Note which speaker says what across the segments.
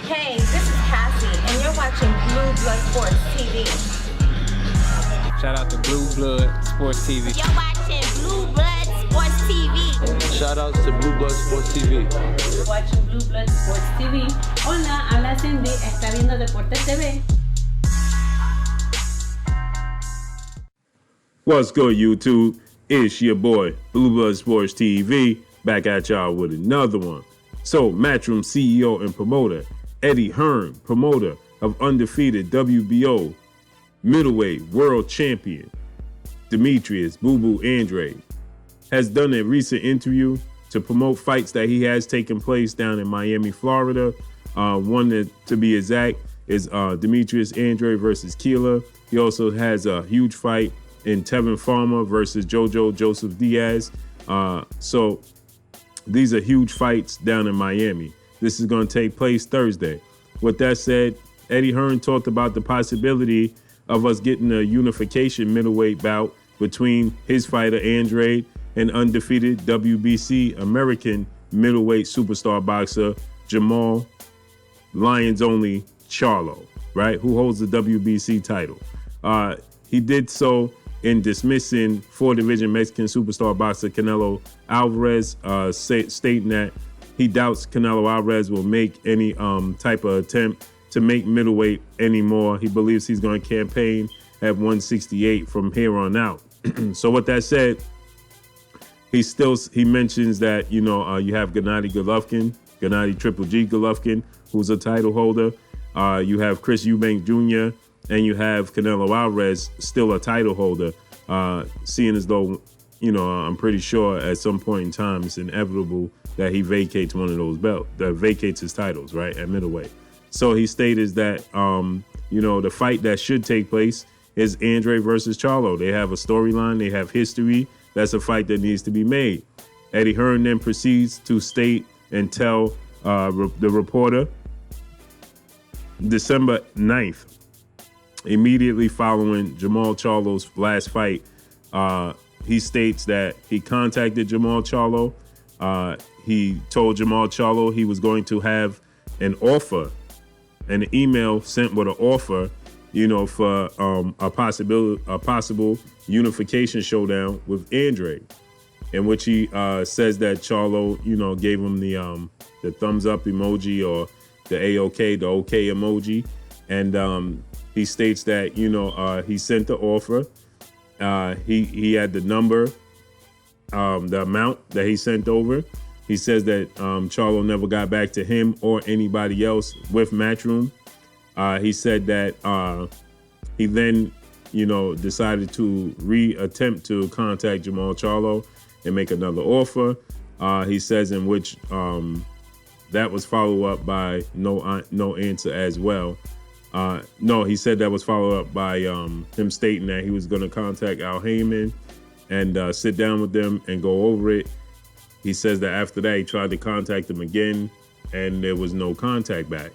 Speaker 1: Hey, this is Cassie, and you're watching Blue Blood Sports TV.
Speaker 2: Shout out to Blue Blood Sports TV.
Speaker 3: You're watching Blue Blood Sports TV.
Speaker 4: Shout outs to Blue Blood Sports TV.
Speaker 5: You're watching Blue Blood Sports TV. Hola, habla Cindy, está viendo Deportes TV.
Speaker 6: What's good, YouTube? It's your boy, Blue Blood Sports TV, back at y'all with another one. So, Matchroom CEO and promoter, Eddie Hearn, promoter of undefeated WBO Middleweight World Champion, Demetrius Andrade, has done a recent interview to promote fights that he has taken place down in Miami, Florida. One that, to be exact, is Demetrius Andrade versus Keeler. He also has a huge fight in Tevin Farmer versus Joseph Diaz. So these are huge fights down in Miami. This is going to take place Thursday. With that said, Eddie Hearn talked about the possibility of us getting a unification middleweight bout between his fighter Andrade and undefeated WBC American middleweight superstar boxer Jermall Lions Only Charlo, right? Who holds the WBC title. He did so in dismissing four-division Mexican superstar boxer Canelo Alvarez, stating that he doubts Canelo Alvarez will make any type of attempt to make middleweight anymore. He believes he's going to campaign at 168 from here on out. So with that said, he mentions that, you have Gennady Triple G Golovkin, who's a title holder. You have Chris Eubanks Jr., and you have Canelo Alvarez, still a title holder, seeing as though, I'm pretty sure at some point in time it's inevitable that he vacates one of those belts, that vacates his titles, right, at middleweight. So he stated that, the fight that should take place is Andrade versus Charlo. They have a storyline, they have history. That's a fight that needs to be made. Eddie Hearn then proceeds to state and tell the reporter, December 9th, immediately following Jermall Charlo's last fight, he states that he contacted Jermall Charlo. He told Jermall Charlo he was going to have an offer, an email sent with an offer, for a possible unification showdown with Andrade, in which he says that Charlo, gave him the thumbs up emoji or the A-OK, the OK emoji, and he states that he sent the offer. He had the number, the amount that he sent over. He says that Charlo never got back to him or anybody else with Matchroom. He said that he then, decided to attempt to contact Jermall Charlo and make another offer. He says in which that was followed up by no answer as well. No, he said that was followed up by him stating that he was going to contact Al Heyman and sit down with them and go over it. He says that after that, he tried to contact him again, and there was no contact back.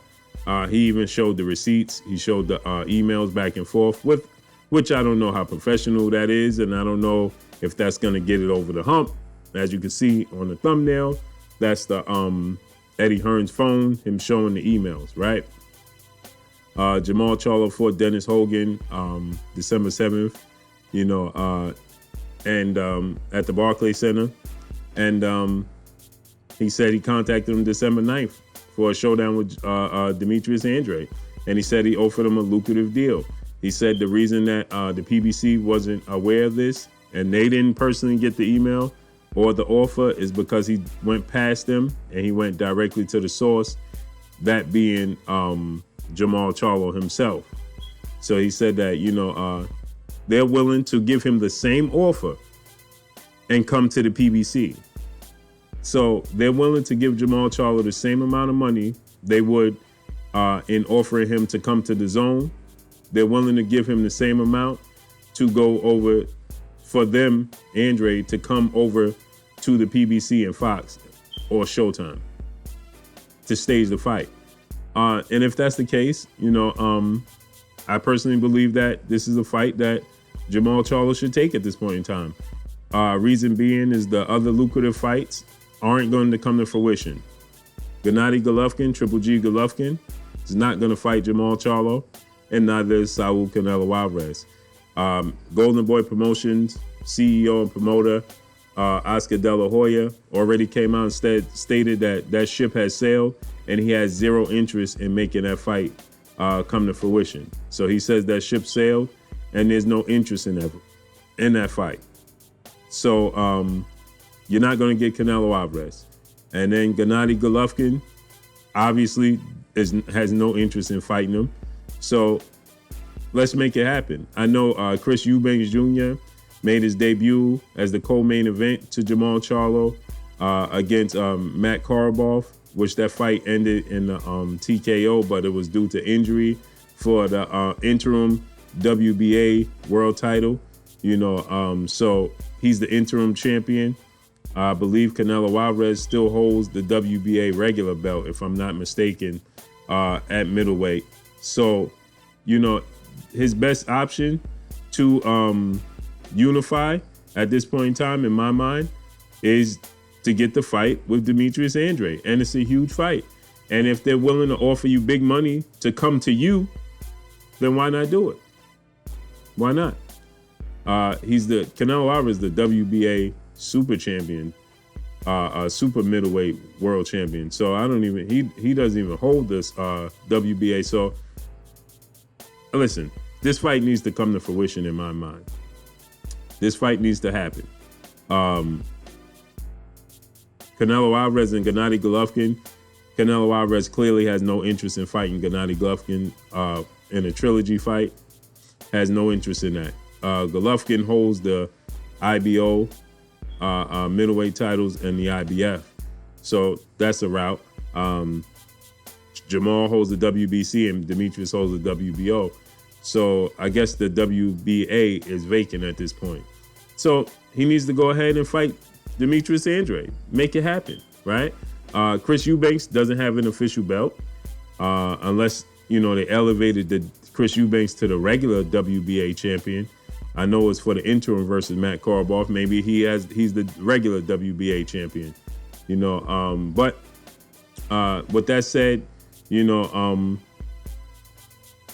Speaker 6: He even showed the receipts. He showed the emails back and forth, which I don't know how professional that is, and I don't know if that's going to get it over the hump. As you can see on the thumbnail, that's the Eddie Hearn's phone, him showing the emails, right? Jermall Charlo fought Dennis Hogan December 7th, and at the Barclays Center. And he said he contacted him December 9th for a showdown with Demetrius Andrade. And he said he offered him a lucrative deal. He said the reason that the PBC wasn't aware of this and they didn't personally get the email or the offer is because he went past them and he went directly to the source, that being Jermall Charlo himself. So he said that, they're willing to give him the same offer and come to the PBC. So they're willing to give Jermall Charlo the same amount of money they would in offering him to come to the zone. They're willing to give him the same amount to go over for them, Andrade, to come over to the PBC and Fox or Showtime to stage the fight. And if that's the case, I personally believe that this is a fight that Jermall Charlo should take at this point in time. Reason being is the other lucrative fights aren't going to come to fruition. Gennady Golovkin, Triple G Golovkin, is not going to fight Jermall Charlo, and neither is Saul Canelo Alvarez. Golden Boy Promotions CEO and promoter Oscar De La Hoya already came out and stated that ship has sailed, and he has zero interest in making that fight come to fruition. So he says that ship sailed, and there's no interest in that fight. So you're not going to get Canelo Alvarez. And then Gennady Golovkin obviously has no interest in fighting him. So let's make it happen. I know Chris Eubanks Jr. made his debut as the co-main event to Jermall Charlo against Matt Korobov, which that fight ended in the TKO, but it was due to injury for the interim WBA world title. So he's the interim champion. I believe Canelo Alvarez still holds the WBA regular belt, if I'm not mistaken, at middleweight. So, his best option to unify at this point in time, in my mind, is to get the fight with Demetrius Andrade. And it's a huge fight. And if they're willing to offer you big money to come to you, then why not do it? Why not? Canelo Alvarez, the WBA super champion, super middleweight world champion. So he doesn't even hold this WBA. So listen, this fight needs to come to fruition in my mind. This fight needs to happen. Canelo Alvarez and Gennady Golovkin. Canelo Alvarez clearly has no interest in fighting Gennady Golovkin in a trilogy fight. Has no interest in that. Golovkin holds the IBO middleweight titles and the IBF. So that's a route. Jermall holds the WBC and Demetrius holds the WBO. So I guess the WBA is vacant at this point. So he needs to go ahead and fight Demetrius Andrade. Make it happen, right? Chris Eubanks doesn't have an official belt unless, they elevated the Chris Eubanks to the regular WBA champion. I know it's for the interim versus Matt Korobov. Maybe he's the regular WBA champion, But with that said,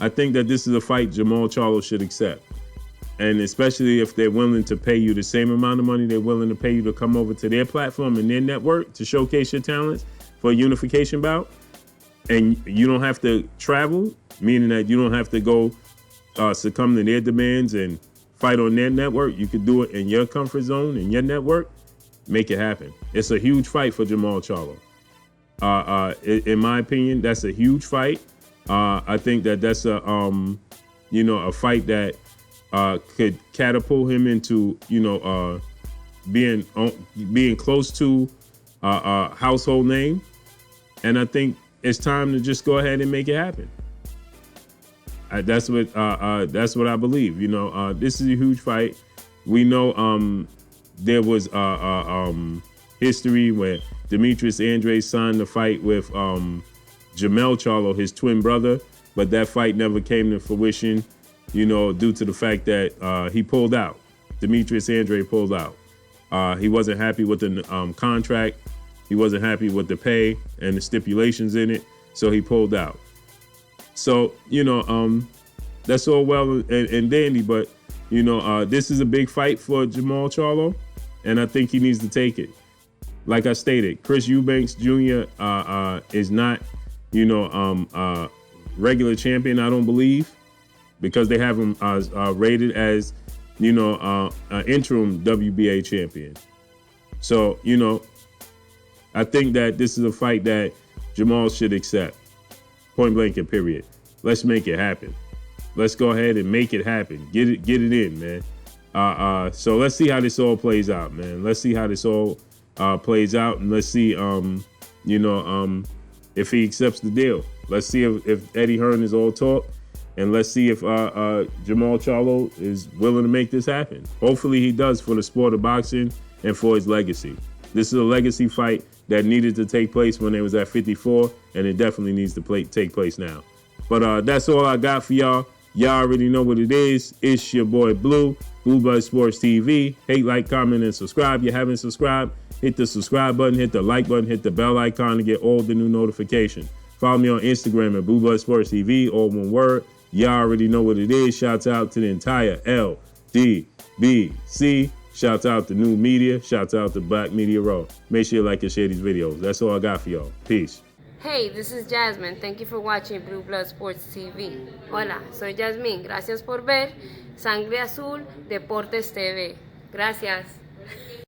Speaker 6: I think that this is a fight Jermall Charlo should accept. And especially if they're willing to pay you the same amount of money they're willing to pay you to come over to their platform and their network to showcase your talents for a unification bout. And you don't have to travel, meaning that you don't have to go succumb to their demands and fight on their network. You could do it in your comfort zone, in your network. Make it happen. It's a huge fight for Jermall Charlo. In my opinion, that's a huge fight. I think that's a fight that could catapult him into, being close to a household name. And I think it's time to just go ahead and make it happen. That's what I believe. This is a huge fight. We know there was history where Demetrius Andrade signed the fight with Jermall Charlo, his twin brother, but that fight never came to fruition, due to the fact that he pulled out. Demetrius Andrade pulled out. He wasn't happy with the contract. He wasn't happy with the pay and the stipulations in it, so he pulled out. So, that's all well and dandy, but, this is a big fight for Jermall Charlo, and I think he needs to take it. Like I stated, Chris Eubanks Jr. Is not, regular champion, I don't believe, because they have him rated as, an interim WBA champion. So, I think that this is a fight that Jermall should accept. Point blank and period. Let's make it happen. Let's go ahead and make it happen. Get it in, man. So let's see how this all plays out, man. Let's see how this all plays out, and let's see, if he accepts the deal. Let's see if Eddie Hearn is all talk, and let's see if Jermall Charlo is willing to make this happen. Hopefully he does, for the sport of boxing and for his legacy. This is a legacy fight that needed to take place when they was at 54, and it definitely needs to take place now. But that's all I got for y'all. Y'all already know what it is. It's your boy Blue Blood Sports TV. Hate, like, comment, and subscribe. If you haven't subscribed, Hit the subscribe button, hit the like button, hit the bell icon to get all the new notifications. Follow me on Instagram at Blue Blood Sports TV, all one word. Y'all already know what it is. Shouts out to the entire LDBC. Shouts out to New Media. Shouts out to Black Media Row. Make sure you like and share these videos. That's all I got for y'all. Peace.
Speaker 7: Hey, this is Jasmine. Thank you for watching Blue Blood Sports TV. Hola, soy Jasmine. Gracias por ver Sangre Azul Deportes TV. Gracias.